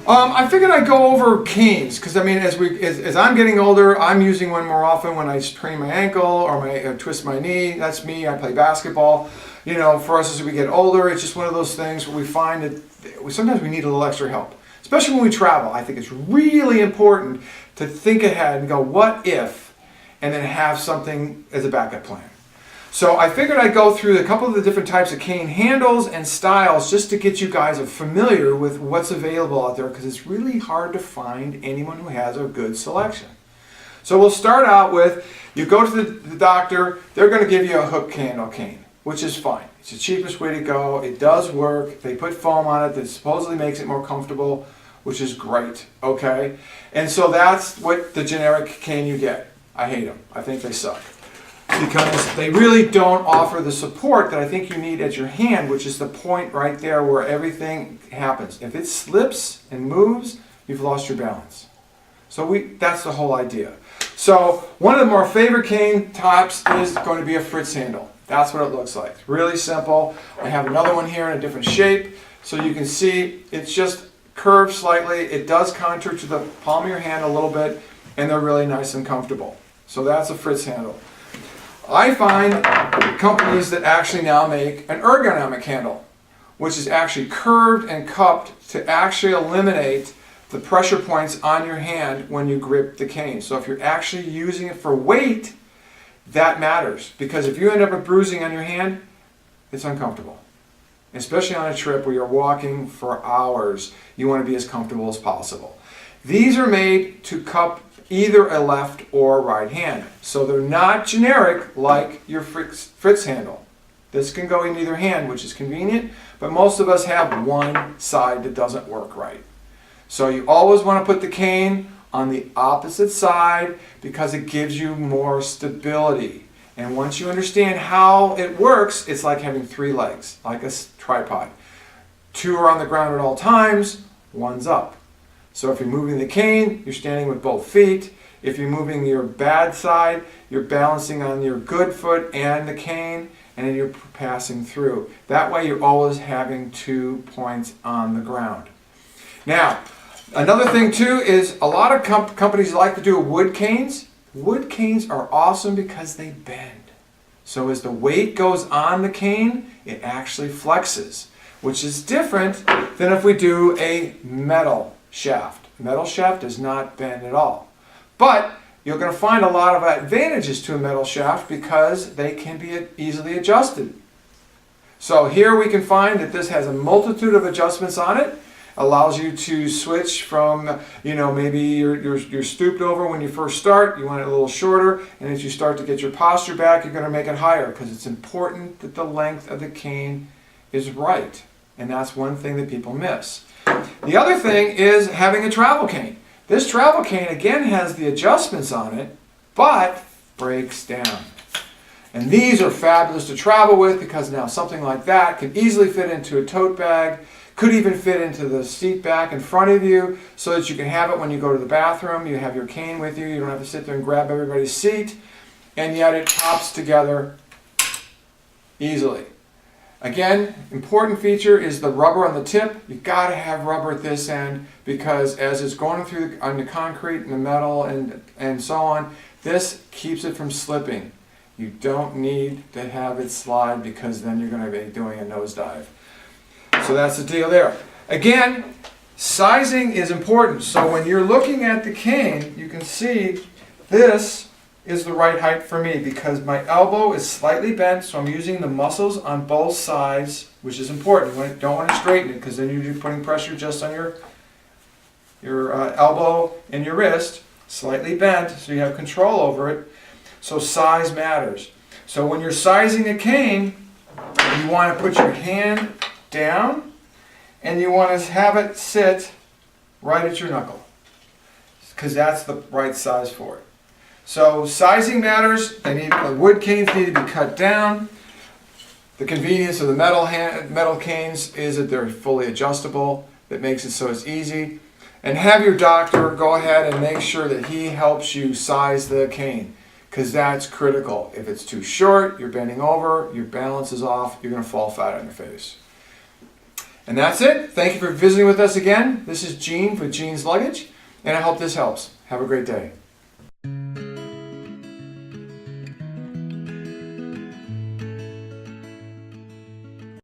I figured I'd go over canes because I mean, as I'm getting older, I'm using one more often when I strain my ankle or twist my knee. That's me. I play basketball. You know, for us as we get older, it's just one of those things where we find that sometimes we need a little extra help, especially when we travel. I think it's really important to think ahead and go, what if, and then have something as a backup plan. So I figured I'd go through a couple of the different types of cane handles and styles just to get you guys familiar with what's available out there, because it's really hard to find anyone who has a good selection. So we'll start out with, you go to the doctor, they're going to give you a hook handle cane, which is fine. It's the cheapest way to go. It does work. They put foam on it that supposedly makes it more comfortable, which is great, okay? And so that's what the generic cane you get. I hate them. I think they suck, because they really don't offer the support that I think you need at your hand, which is the point right there where everything happens. If it slips and moves, you've lost your balance. So that's the whole idea. So one of the more favorite cane types is going to be a Fritz handle. That's what it looks like. It's really simple. I have another one here in a different shape, so you can see it's just curved slightly. It does contour to the palm of your hand a little bit, and they're really nice and comfortable. So that's a Fritz handle. I find companies that actually now make an ergonomic handle, which is actually curved and cupped to actually eliminate the pressure points on your hand when you grip the cane. So if you're actually using it for weight, that matters, because if you end up with bruising on your hand, it's uncomfortable. Especially on a trip where you're walking for hours, you want to be as comfortable as possible. These are made to cup either a left or right hand. So they're not generic like your Fritz handle. This can go in either hand, which is convenient, but most of us have one side that doesn't work right. So you always want to put the cane on the opposite side because it gives you more stability. And once you understand how it works, it's like having three legs, like a tripod. Two are on the ground at all times, one's up. So if you're moving the cane, you're standing with both feet. If you're moving your bad side, you're balancing on your good foot and the cane, and then you're passing through. That way you're always having 2 points on the ground. Now, another thing too is a lot of companies like to do wood canes. Wood canes are awesome because they bend. So as the weight goes on the cane, it actually flexes, which is different than if we do a metal shaft. Metal shaft does not bend at all. But you're going to find a lot of advantages to a metal shaft because they can be easily adjusted. So here we can find that this has a multitude of adjustments on it. Allows you to switch from, maybe you're stooped over when you first start, you want it a little shorter, and as you start to get your posture back, you're going to make it higher because it's important that the length of the cane is right. And that's one thing that people miss. The other thing is having a travel cane. This travel cane again has the adjustments on it, but breaks down. And these are fabulous to travel with because now something like that can easily fit into a tote bag, could even fit into the seat back in front of you so that you can have it when you go to the bathroom. You have your cane with you. You don't have to sit there and grab everybody's seat. And yet it pops together easily. Again, important feature is the rubber on the tip. You've got to have rubber at this end because as it's going through on the concrete and the metal and so on, this keeps it from slipping. You don't need to have it slide because then you're going to be doing a nosedive. So that's the deal there. Again, sizing is important. So when you're looking at the cane, you can see this is the right height for me because my elbow is slightly bent, so I'm using the muscles on both sides, which is important. You don't want to straighten it because then you're putting pressure just on your elbow and your wrist, slightly bent, so you have control over it. So size matters. So when you're sizing a cane, you want to put your hand down and you want to have it sit right at your knuckle because that's the right size for it. So sizing matters. The wood canes need to be cut down. The convenience of the metal canes is that they're fully adjustable. That makes it so it's easy. And have your doctor go ahead and make sure that he helps you size the cane because that's critical. If it's too short, you're bending over, your balance is off, you're going to fall flat on your face. And that's it. Thank you for visiting with us again. This is Gene with Gene's Luggage, and I hope this helps. Have a great day.